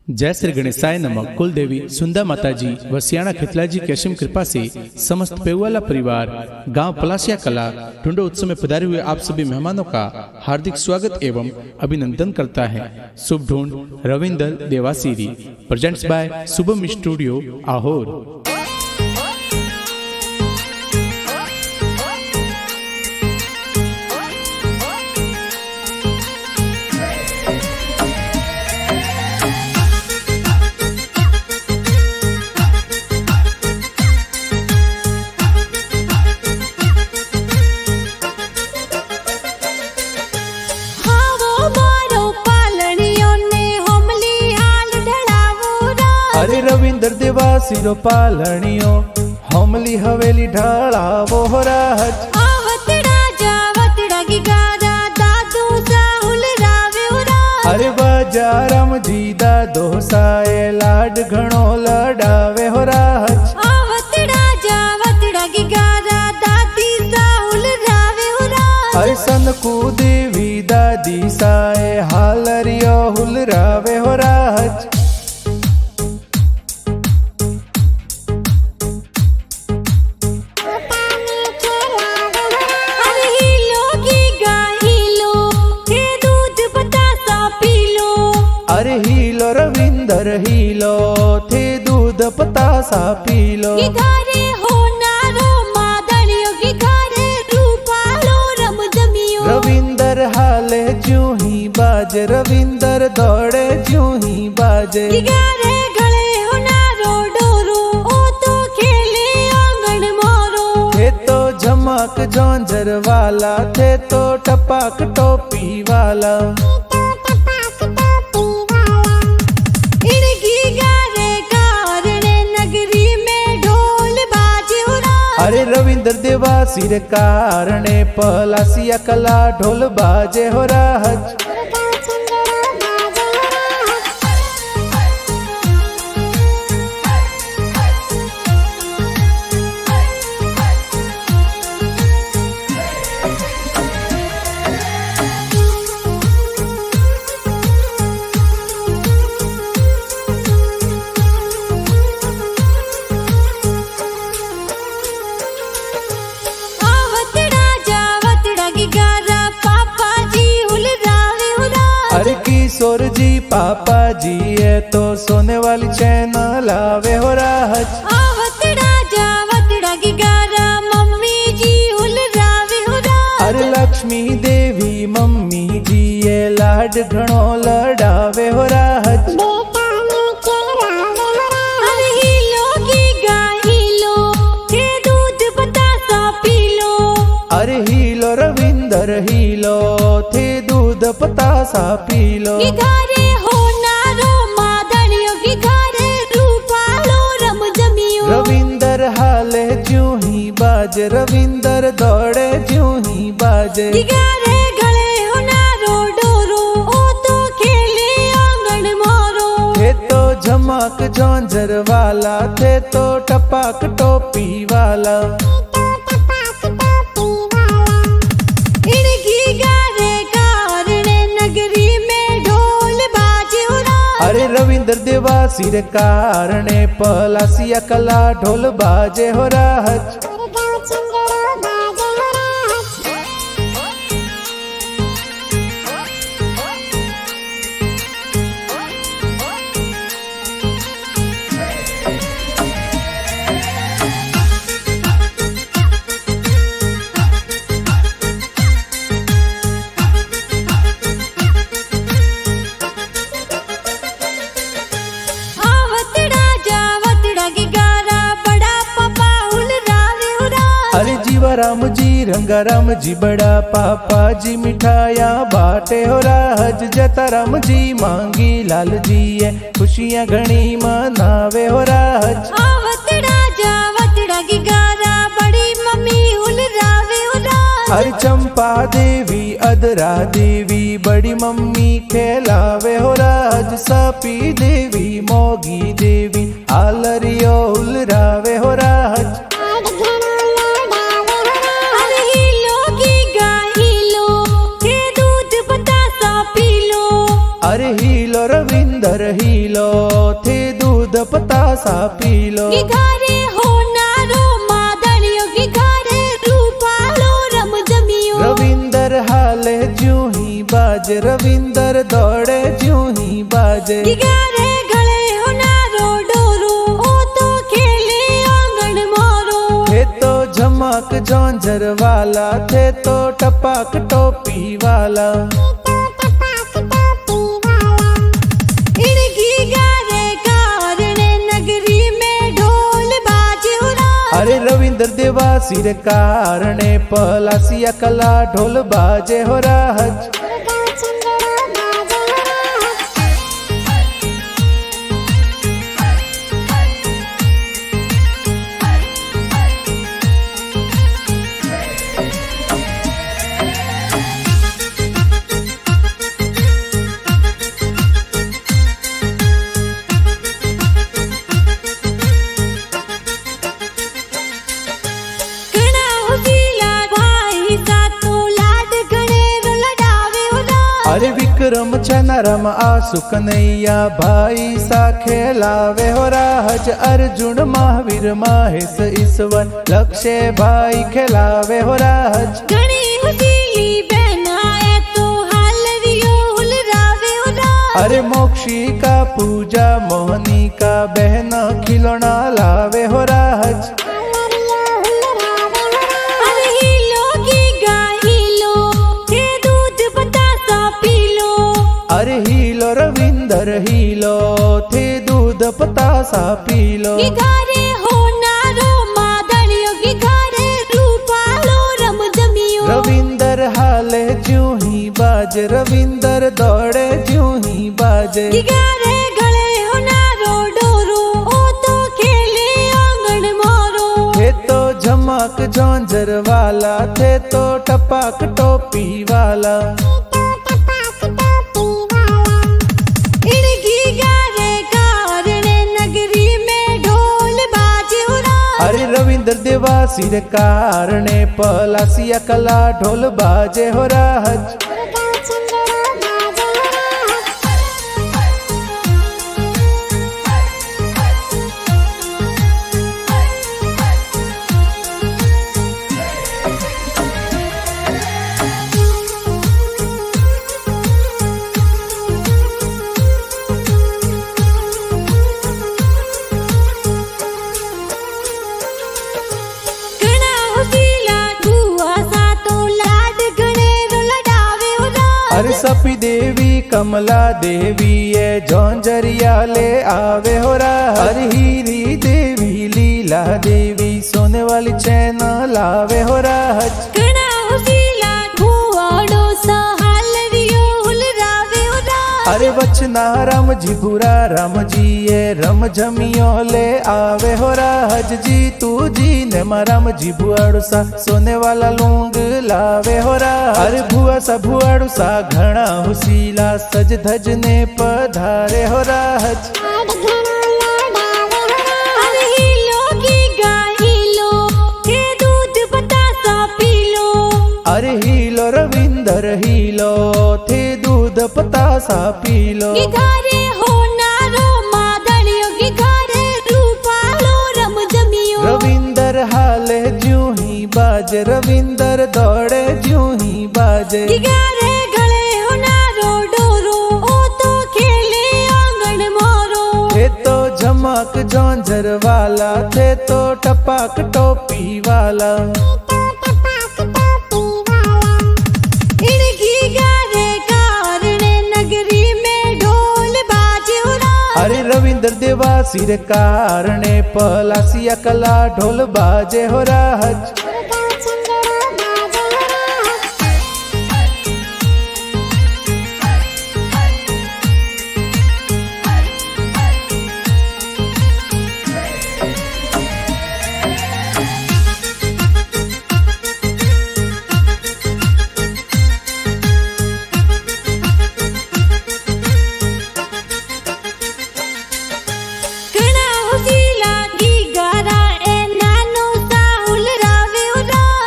जय श्री गणेशाय नमः। कुल देवी सुंदा माता जी व सियाणा खितला जी की असीम कृपा से समस्त पेवाला परिवार गांव पलासिया कला टुंडो उत्सव में पधारे हुए आप सभी मेहमानों का हार्दिक स्वागत एवं अभिनंदन करता है। शुभ ढूंढ रविंदर देवासीरी presents by Shubham studio Ahor. अरे रविंदर देवासीरो पालणियो होमली हवेली ढाळावो हो राज आवतड़ा जावतड़ा की गादा दादू साहुल रावे हो राज। अरे बाजारम जी दादो साए लाड घणो लडावे हो राज आवतड़ा जावतड़ा की गादा दादी साहुल रावे हो राज। अरे सनकू देवी दादी साए हालरियो हुल रावे हो राज। अरे हीलो रविंदर हीलो थे दूध पतासा पीलो। घरे हो नारो मादड़ियो की घरे रूपालो रम जमियो। रविंदर हाले जूही बाजे रविंदर दौड़े जूही बाजे। घरे गले हो नारो डोरो ओ तो खेले आंगन मोरो। थे तो झमक झोंझर वाला थे तो टपाक टोपी वाला। अरे रविंदर देवासीर कारणे पलासिया कला ढोल बाजे हो राज। अरे किशोर जी पापा जी है तो सोने वाली चैन लावे हो राज। आवतड़ा जावतड़ा की गारा मम्मी जी हुल रावे हो राज। अरे लक्ष्मी देवी मम्मी जी है लाड घणो लडावे हो राज। अरे हीलो की गाय हीलो के दूध बतासा पीलो। अरे हीलो रविंदर हीलो थे दूध पतासा पीलो। घरे हो नारो मादड़ियो की घरे रूपालो रम जमियो। रविंदर हाले जूही बाजे रविंदर दौड़े जूही बाजे। घरे गले हो नारो डोरो ओ तो खेले आंगन मोरो। थे तो झमक झोंझर वाला थे तो टपाक टोपी वाला। अरे रविंदर देवासीर कारणे पलासिया कला ढोल बाजे हो राज। अरे जीवाराम जी रंगाराम जी बड़ा पापा जी मिठाया बाटे हो राज। जताराम जी मांगी लाल जी है खुशियां घणी मनावे हो राज। आवतड़ा जावतड़ा की गारा बड़ी मम्मी हुल रावे हो राज। अरे चंपा देवी अदरा देवी बड़ी मम्मी खेलावे हो राज। सपी देवी मोगी देवी आलरियो हुल रावे हो राज। अरे हीलो रविंदर रविंदर हीलो थे दूध पतासा पीलो। घारे होनारो मादड़ियो की घारे रूपालो रम जमियो। रविंदर हाले ज्यों ही बाजे रविंदर दौड़े ज्यों ही बाजे। घारे गले होनारो डोरो ओ तो खेले आंगन मारो। थे तो झमक झोंझर वाला थे तो टपाक टोपी वाला। अरे रविंदर देवा सिर कारणे पलासिया कला ढोल बाजे हो राज। अरे विक्रम छनरम आसु कन्हैया भाई सा खेलावे हो राज। अर्जुन महावीर महेश ईश्वर लक्ष्य भाई खेलावे हो राज। अरे मोक्षी का पूजा मोहनी का बहन खिलौना लावे हो राज। अरे हीलो रविंदर हीलो थे दूध पतासा पीलो। घारे होनारो मादड़ियो की घारे रूपालो रम जमियो। रविंदर हाले ज्यों ही बाजे रविंदर दौड़े ज्यों ही बाजे। घारे गले होनारो डोरो ओ तो खेले आंगन मारो। थे तो झमक झोंझर वाला थे तो टपाक टोपी वाला। अरे रविंदर देवा सिर कारणे पलासिया कला ढोल बाजे हो राज। अरे सपी देवी कमला देवी ये झोंझरिया ले आवे हो राज। अरे हीरी देवी लीला देवी सोने वाली चैन लावे हो राज। अरे बचना राम जी बुरा राम जी ये रम जमियो ले आवे हो राज जी। तू जी ने राम जी भुआड़ू सा सोने वाला लूंग लावे हो राज। अरे भुआ सा भुआड़ू सा घना हुसीला सज धज ने पधारे हो राज। अरे हीलो रविंदर हीलो थे दूध पतासा पीलो। घारे होनारो मादड़ियो की घारे रूपालो रम जमियो। रविंदर हाले ज्यों ही बाजे रविंदर दौड़े ज्यों ही बाजे। घारे गले होनारो डोरो ओ तो खेले आंगन मारो। थे तो झमक झोंझर वाला थे तो टपाक टोपी वाला। अरे रविंदर देवा सिर कारणे पलासिया कला ढोल बाजे हो राज।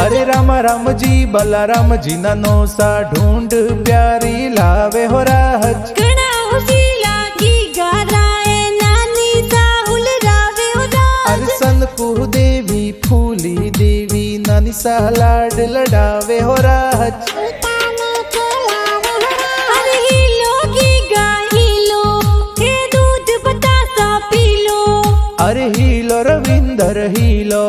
अरे राम राम जी बलराम जी ननो सा ढूंढ प्यारी लावे हो राज। घना सा लाड लडावे हो राज। अरे हिलो गीगा हिलो, हे दूध बतासा पी लो। अरे हिलो रविंदर हिलो,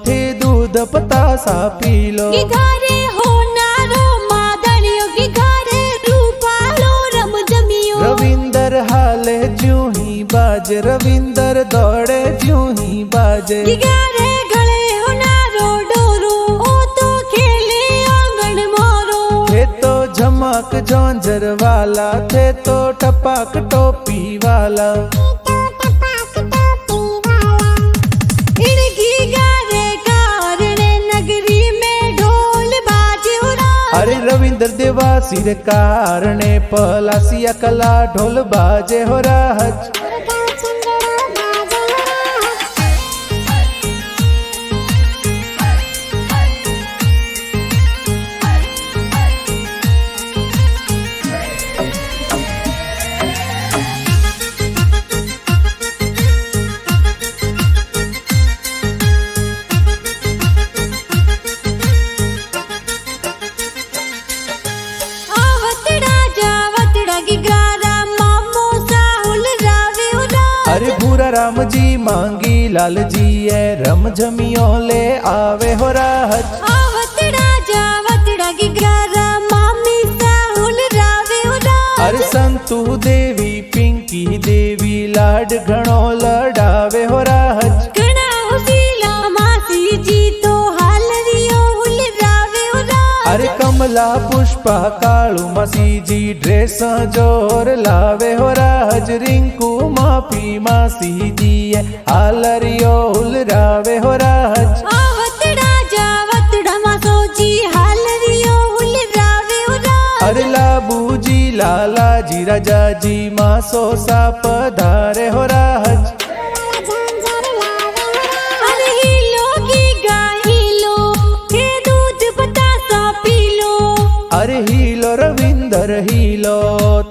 थे दूध पतासा पी लो। घरे होनारो मादणियो की घरे रूपालो रम जमियो। रविंदर हाले ज्यों ही बाजे, रविंदर दौड़े ज्यों ही बाजे। घरे गले होनारो डोरो, ओ तो खेले आंगन मोरो। थे तो झमक झोंझर वाला, थे तो टपाक टोपी वाला। अरे रविंद्र देवा सिर कारणे पलासिया कला ढोल बाजे हो राज। अरे भूरा राम जी मांगी लाल जी है, रम जमियो ले आवे हो राज। अरे संतु देवी पिंकी देवी लाड घणो लडावे हो राज। अरे कमला पुष्पा कालू मसी जी ड्रेस जोर लावे हो राज। रिंकू माफी मासी जी हालरियो उलरावे हो राज। अरे लाबू जी लाला जी राजा जी मासो सा पधारे हो राज। अरे हिलो रविंदर हिलो,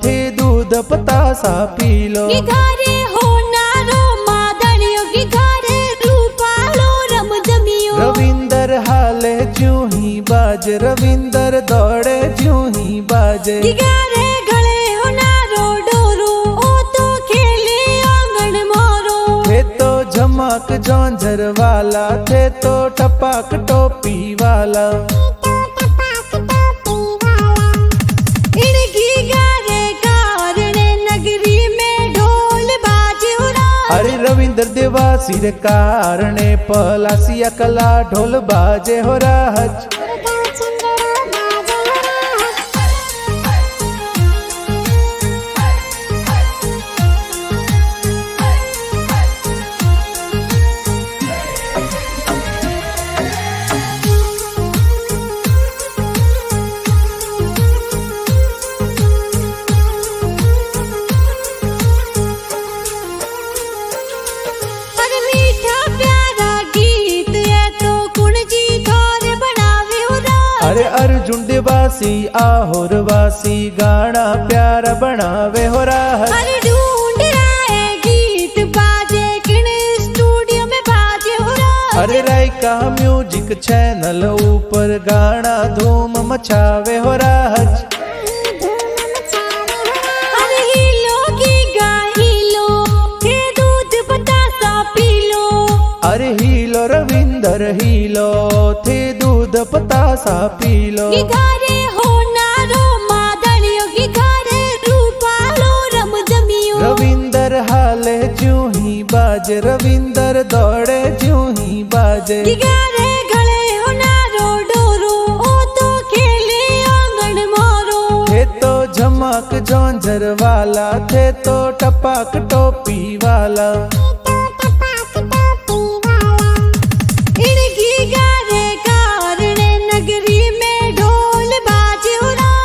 थे दूध पतासा पी लो। घरे होनारो मादणियो की घरे रूपालो रम जमियो। रविंदर हाले ज्यों ही बाजे, रविंदर दौड़े ज्यों ही बाजे। घरे गले होनारो डोरो, ओ तो खेले आंगन मोरो। थे तो झमक झोंझर वाला, थे तो टपाक टोपी वाला। अरे रविंद्र देवा सिर कारणे पलासिया कला ढोल बाजे हो राज। अरे अर्जुन देवासी आहोर वासी गाना प्यारा बनावे हो राज। अरे ढूंढ रहा है गीत बाजे, किन स्टूडियो में बाजे हो राज। अरे रायका म्यूजिक चैनल ऊपर गाना धूम मचावे हो राज। अरे हिलो गीगा हिलो, हे दूध बतासा पी लो। अरे हिलो रविंदर हिलो, थे दूध पतासा पी लो। घरे होनारो मादणियो की घरे रूपालो रम जमियो। रविंदर हाले ज्यों ही बाजे, रविंदर दौड़े ज्यों ही बाजे। घरे गले होनारो डोरो, ओ तो खेले आंगन मोरो। थे तो झमक झोंझर वाला, थे तो टपाक टोपी वाला।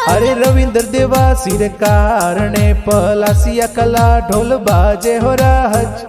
अरे रविंद्र देवा सिर कारणे पलासिया कला ढोल बाजे हो राज।